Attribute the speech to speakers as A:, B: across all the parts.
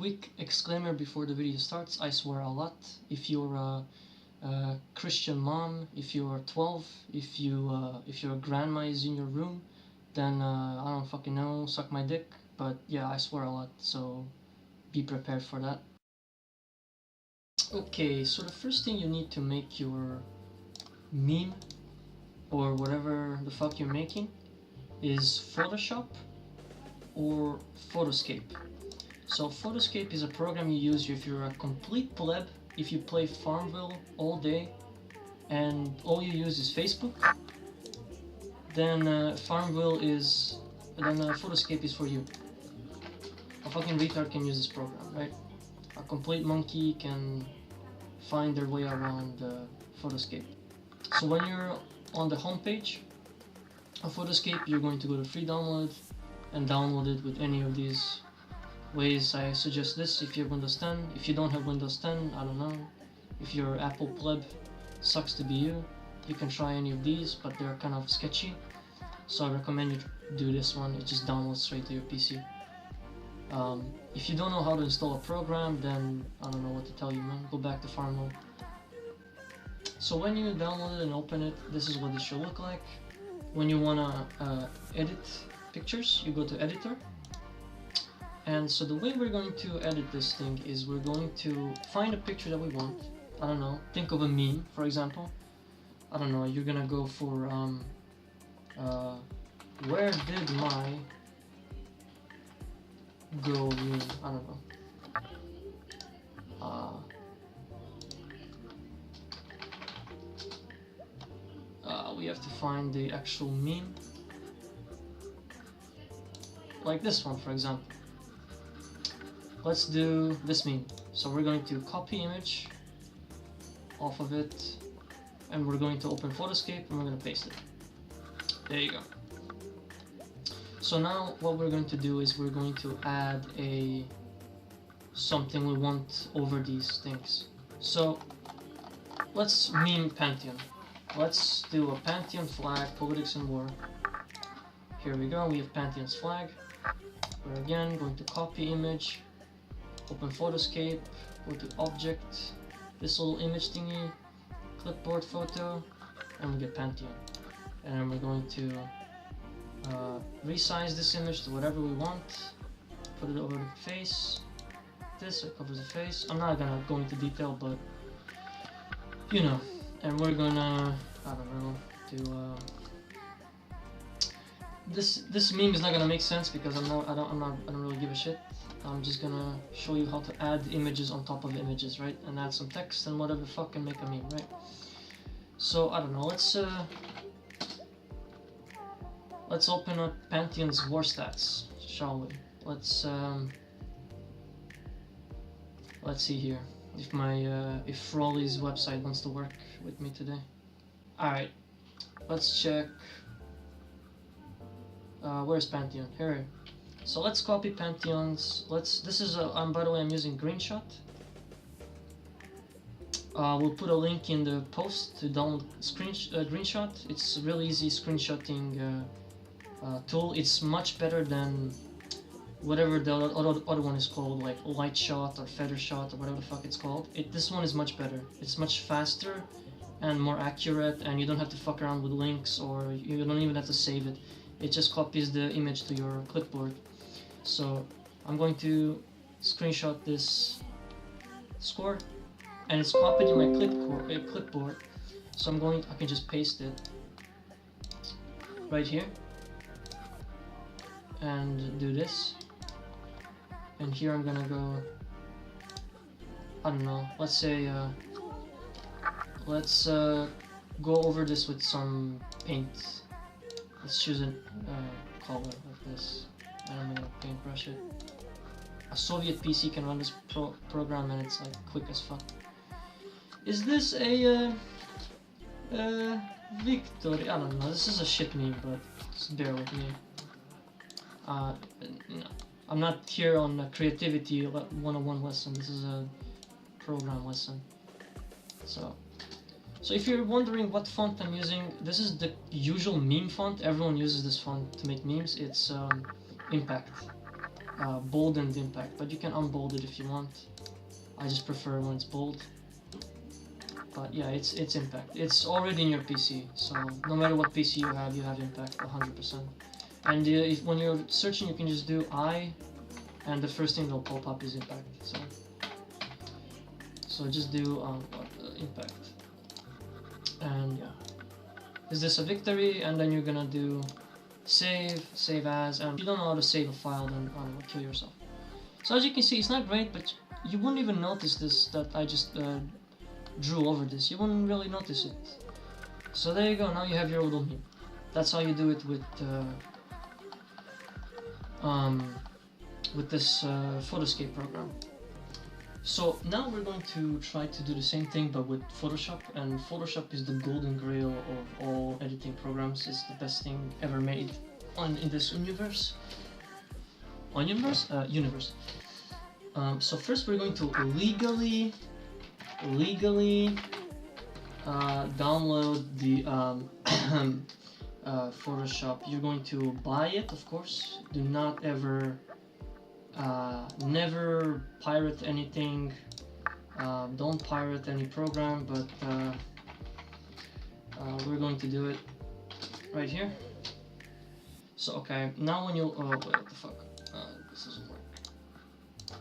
A: quick exclaimer before the video starts. I swear a lot. If you're a Christian mom, if you're 12, if your grandma is in your room, then I don't fucking know, suck my dick. But yeah, I swear a lot, so be prepared for that. Okay, so the first thing you need to make your meme or whatever the fuck you're making is Photoshop or Photoscape. So Photoscape is a program you use if you're a complete pleb, if you play Farmville all day and all you use is Facebook, then Photoscape is for you. A fucking retard can use this program, right? A complete monkey can find their way around Photoscape. So when you're on the home page of Photoscape, you're going to go to free download and download it with any of these ways. I suggest this if you have Windows 10. If you don't have Windows 10, I don't know. If you're Apple pleb, sucks to be you. You can try any of these, but they're kind of sketchy. So I recommend you do this one. It just downloads straight to your PC. If you don't know how to install a program, then I don't know what to tell you, man. Go back to farm mode. So when you download it and open it, this is what it should look like. When you wanna edit pictures, you go to editor. And so the way we're going to edit this thing is we're going to find a picture that we want. I don't know, think of a meme, for example. I don't know, you're gonna go for where did my go meme? I don't know. We have to find the actual meme. Like this one, for example. Let's do this meme. So we're going to copy image off of it, and we're going to open Photoscape and we're going to paste it. There you go. So now what we're going to do is we're going to add something we want over these things. So let's meme Pantheon. Let's do a Pantheon flag, politics and war. Here we go, we have Pantheon's flag. We're again going to copy image, open Photoscape, go to object, this little image thingy, clipboard photo, and we get Pantheon. And then we're going to resize this image to whatever we want, put it over the face, this, it covers the face. I'm not gonna go into detail, but you know, and we're gonna, I don't know, do this meme is not gonna make sense because I don't really give a shit. I'm just gonna show you how to add images on top of images, right? And add some text and whatever the fuck can make a meme, right? So I don't know, let's open up Pantheon's war stats, shall we? Let's see here if Frawley's website wants to work with me today. Alright, let's check. Where's Pantheon? Here. So let's copy Pantheon's. This is by the way, I'm using Greenshot. We'll put a link in the post to download Greenshot. It's a really easy screenshotting tool. It's much better than whatever the other one is called, like Light Shot or Feather Shot or whatever the fuck it's called. This one is much better. It's much faster and more accurate, and you don't have to fuck around with links, or you don't even have to save it. It just copies the image to your clipboard. So I'm going to screenshot this score, and it's copied in my clipboard. So I can just paste it right here and do this. And here I'm gonna go, I don't know, let's say let's go over this with some paint. Let's choose a color like this, and I'm gonna paintbrush it. A Soviet PC can run this program, and it's like quick as fuck. Is this a victory? I don't know. This is a shit meme, but just bear with me. No, I'm not here on a creativity 101 lesson. This is a program lesson. So if you're wondering what font I'm using, this is the usual meme font. Everyone uses this font to make memes. It's Impact. bolden the impact, but you can unbold it if you want. I just prefer when it's bold. But yeah, it's impact. It's already in your PC, so no matter what PC you have impact 100%. And when you're searching, you can just do I, and the first thing that'll pop up is impact. So just do impact, and yeah, is this a victory? And then you're gonna do save as, and if you don't know how to save a file, then I don't know, kill yourself. So as you can see, it's not great, but you wouldn't even notice this, that I just drew over this. You wouldn't really notice it. So there you go, now you have your little meme. That's how you do it with this Photoscape program. So now we're going to try to do the same thing but with Photoshop, and Photoshop is the golden grail of all editing programs. It's the best thing ever made in this universe. Universe. So first we're going to legally download the Photoshop. You're going to buy it, of course. Do not ever never pirate anything. Don't pirate any program, but we're going to do it right here. So okay, now when you wait, what the fuck? This doesn't work.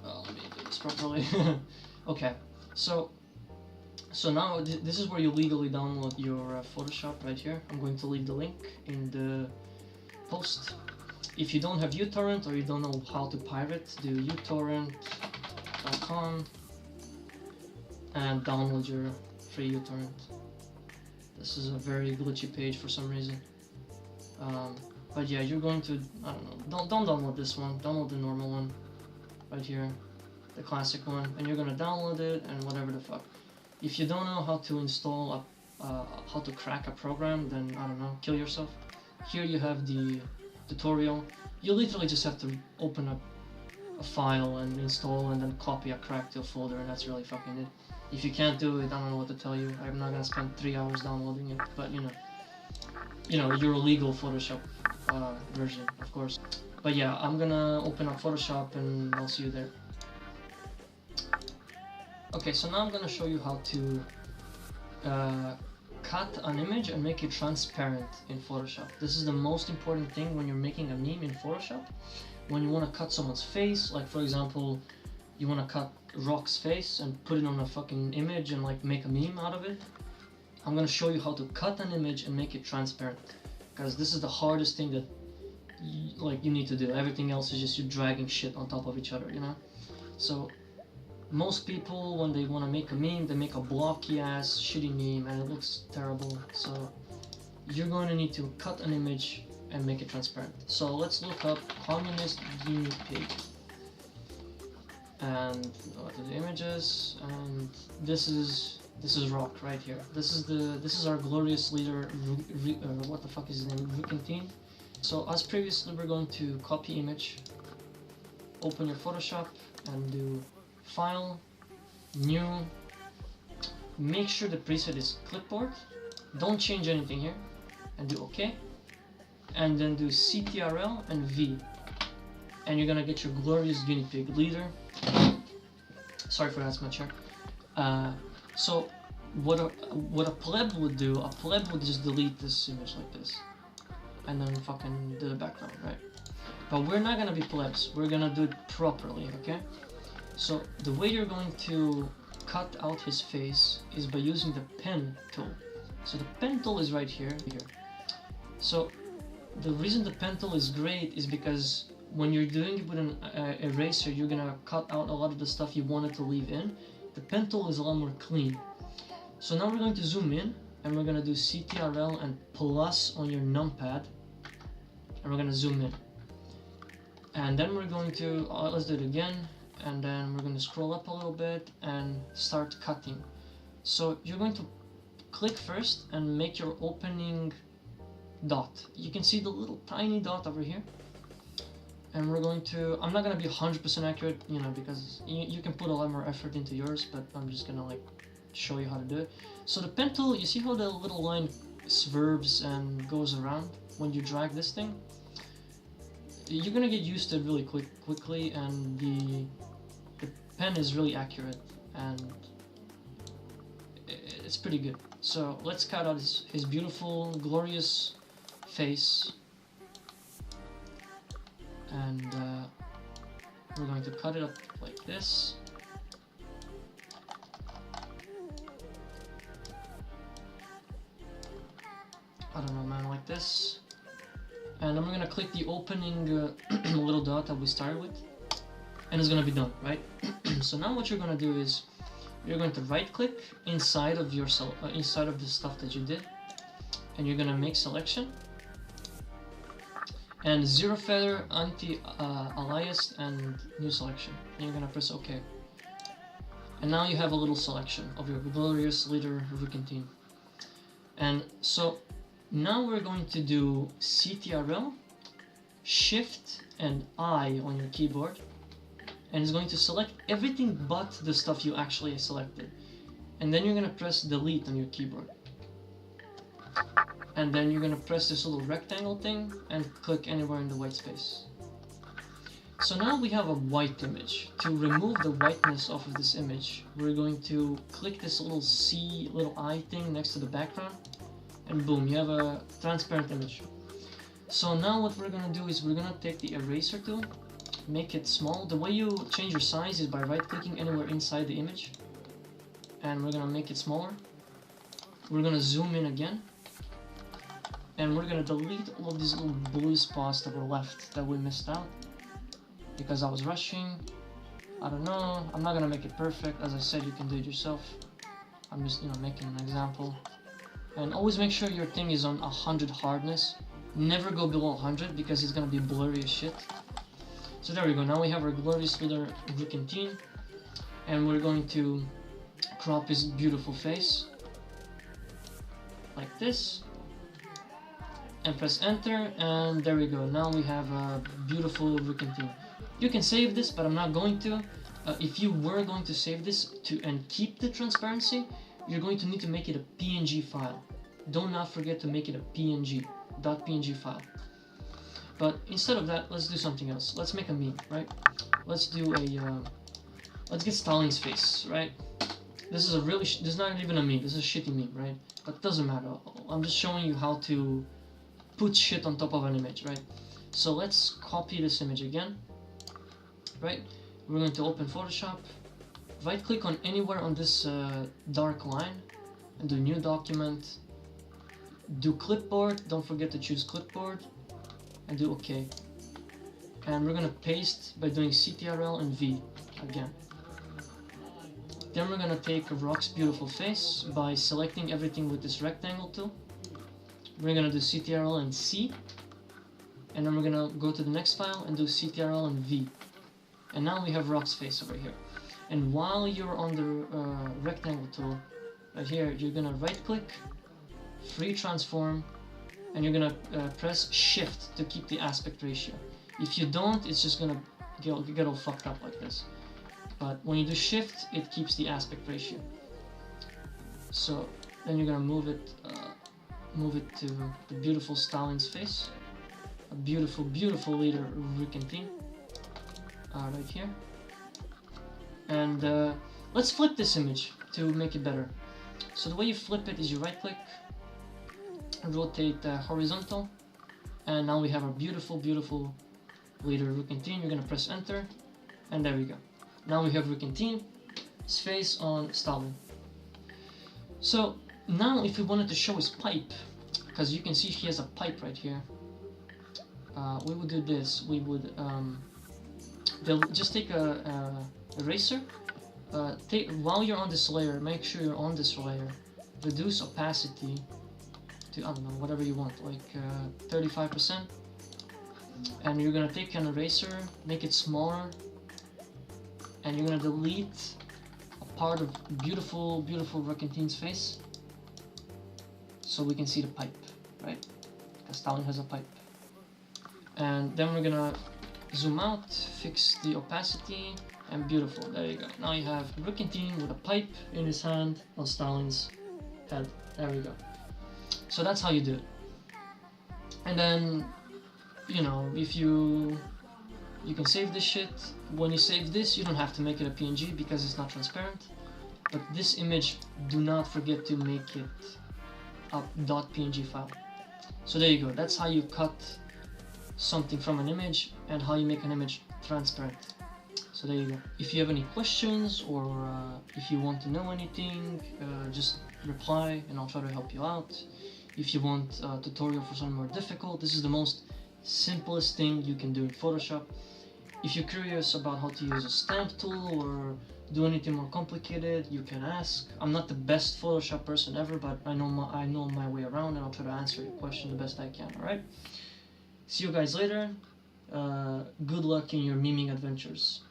A: Let me do this properly. Okay, so now this is where you legally download your Photoshop right here. I'm going to leave the link in the post. If you don't have uTorrent or you don't know how to pirate, do uTorrent.com and download your free uTorrent. This is a very glitchy page for some reason. But yeah, you're going to, I don't know, don't download this one, download the normal one right here, the classic one, and you're gonna download it and whatever the fuck. If you don't know how to install how to crack a program, then I don't know, kill yourself. Here you have the tutorial. You literally just have to open up a file and install and then copy a crack to a folder, and that's really fucking it. If you can't do it, I don't know what to tell you. I'm not gonna spend 3 hours downloading it, but you know your legal Photoshop version, of course. But yeah, I'm gonna open up Photoshop and I'll see you there. Okay, so now I'm gonna show you how to cut an image and make it transparent in Photoshop. This is the most important thing when you're making a meme in Photoshop. When you want to cut someone's face, like for example, you want to cut Rock's face and put it on a fucking image and like make a meme out of it. I'm gonna show you how to cut an image and make it transparent, because this is the hardest thing that you need to do. Everything else is just you dragging shit on top of each other, you know? So most people, when they want to make a meme, they make a blocky ass shitty meme and it looks terrible. So you're going to need to cut an image and make it transparent. So let's look up communist guinea pig and go to the images, and this is Rock right here. This is our glorious leader. What the fuck is his name? Rukentin. So as previously, we're going to copy image, open your Photoshop and do File, New, make sure the preset is clipboard, don't change anything here, and do OK, and then do CTRL and V, and you're gonna get your glorious guinea pig leader. Sorry for that, my chair. So what a pleb would do, a pleb would just delete this image like this, and then fucking do the background, right? But we're not gonna be plebs, we're gonna do it properly, okay? So the way you're going to cut out his face is by using the pen tool. So the pen tool is right here. So the reason the pen tool is great is because when you're doing it with an eraser, you're gonna cut out a lot of the stuff you wanted to leave in. The pen tool is a lot more clean. So now we're going to zoom in and we're gonna do CTRL and plus on your numpad, and we're gonna zoom in. And then we're going to, let's do it again. And then we're going to scroll up a little bit and start cutting. So you're going to click first and make your opening dot. You can see the little tiny dot over here. And we're going to, I'm not going to be 100% accurate, you know, because you can put a lot more effort into yours, but I'm just going to like show you how to do it. So the pen tool, you see how the little line swerves and goes around when you drag this thing? you're gonna get used to it really quickly, and the pen is really accurate, and it's pretty good. So let's cut out his beautiful, glorious face, and we're going to cut it up like this. I don't know, man, like this. And then we're gonna click the opening little dot that we started with, and it's gonna be done, right? So now what you're gonna do is you're going to right-click inside of your inside of the stuff that you did, and you're gonna make selection, and zero feather, anti-aliased, and new selection. And you're gonna press OK. And now you have a little selection of your glorious leader Rukentine. And so now we're going to do CTRL, Shift, and I on your keyboard, and it's going to select everything but the stuff you actually selected. And then you're going to press Delete on your keyboard. And then you're going to press this little rectangle thing and click anywhere in the white space. So now we have a white image. To remove the whiteness off of this image, we're going to click this little C, little I thing next to the background, and boom, you have a transparent image. So now what we're gonna do is we're gonna take the eraser tool, make it small. The way you change your size is by right-clicking anywhere inside the image, and we're gonna make it smaller. We're gonna zoom in again, and we're gonna delete all of these little blue spots that were left that we missed out because I was rushing. I don't know, I'm not gonna make it perfect. As I said, you can do it yourself. I'm just, making an example. And always make sure your thing is on 100 hardness. Never go below 100 because it's gonna be blurry as shit. So there we go. Now we have our glorious leader Rukentine, and we're going to crop his beautiful face like this, and press enter, and there we go. Now we have a beautiful Rukentine. You can save this, but I'm not going to. If you were going to save this and keep the transparency, you're going to need to make it a PNG file. Do not forget to make it a .png file. But instead of that, let's do something else. Let's make a meme, right? Let's do a, let's get Stalin's face, right? This is a really, this is not even a meme, this is a shitty meme, right? But it doesn't matter. I'm just showing you how to put shit on top of an image, right? So let's copy this image again, right? We're going to open Photoshop, right click on anywhere on this dark line, and do new document, do clipboard, don't forget to choose clipboard, and do OK. And we're gonna paste by doing CTRL and V again. Then we're gonna take Rock's beautiful face by selecting everything with this rectangle tool. We're gonna do CTRL and C, and then we're gonna go to the next file and do CTRL and V. And now we have Rock's face over here. And while you're on the rectangle tool, right here, you're gonna right click, free transform, and you're gonna press shift to keep the aspect ratio. If you don't, it's just gonna get all fucked up like this. But when you do shift, it keeps the aspect ratio. So then you're gonna move it to the beautiful Stalin's face, a beautiful, beautiful leader Rukentine, right here. And let's flip this image to make it better. So the way you flip it is you right click, rotate horizontal, and now we have our beautiful, beautiful leader Rukentine. You're gonna press enter, and there we go. Now we have Rukentine's face on Stalin. So now if we wanted to show his pipe, because you can see he has a pipe right here, we would do this. We would just take a eraser, while you're on this layer, make sure you're on this layer, reduce opacity to, I don't know, whatever you want, like 35%, and you're gonna take an eraser, make it smaller, and you're gonna delete a part of beautiful, beautiful Rukentine's face, so we can see the pipe, right? Because Stalin has a pipe. And then we're gonna zoom out, fix the opacity, and beautiful, there you go. Now you have Rukentine with a pipe in his hand on Stalin's head. There we go. So that's how you do it. And then you know, if you can save this shit. When you save this, you don't have to make it a PNG because it's not transparent. But this image, do not forget to make it a .png file. So there you go. That's how you cut something from an image and how you make an image transparent. So there you go. If you have any questions or if you want to know anything, just reply and I'll try to help you out. If you want a tutorial for something more difficult, this is the most simplest thing you can do in Photoshop. If you're curious about how to use a stamp tool or do anything more complicated, you can ask. I'm not the best Photoshop person ever, but I know my way around, and I'll try to answer your question the best I can. All right. See you guys later. Good luck in your memeing adventures.